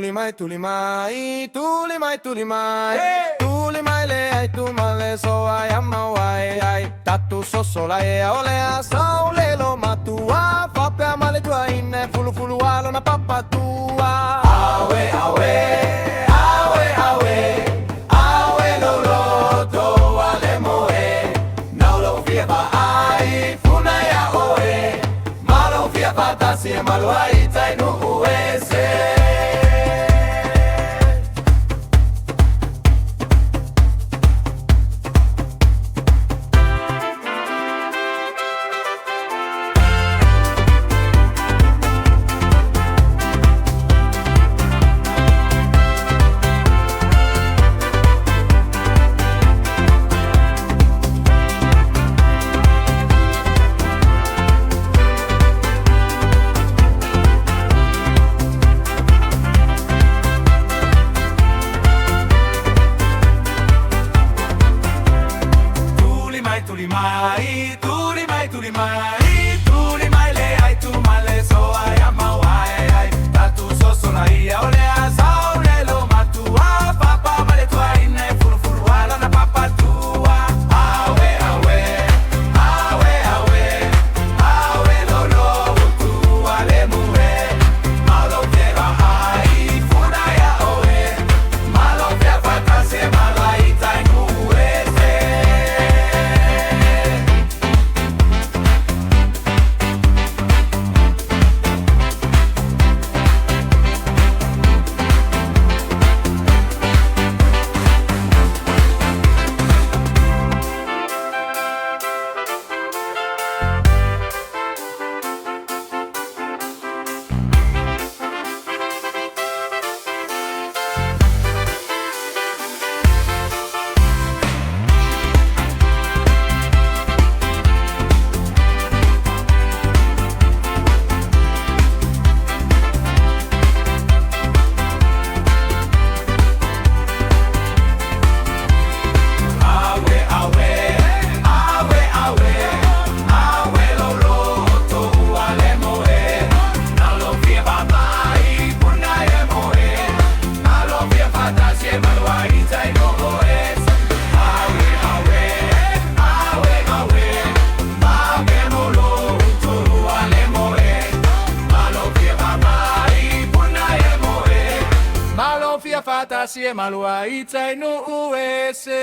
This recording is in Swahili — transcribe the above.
tulimai, tulimai, tulimai, tulimai, tulimai le ai tumale so ai amawai ai tatu sosola e olea saule lo matua fapea male tua inne fulu fulu alo na papa tua awe awe awe awe awe lo lo to ale moe naulo via ba ai funa ya oe malo via patasi e malo ai tai no uese. Tulimai, tulimai, tulimai, tulimai le ai tu male so ai amawai ai tatu sosola ia olea saule lo matua papa male tua inne furu furu ala na papa tua awe awe awe awe awe lo lo tua le mue malo tera ai funa ya oe malo per fantasia malo ai tai nuese. Fantasia malua itai no uese.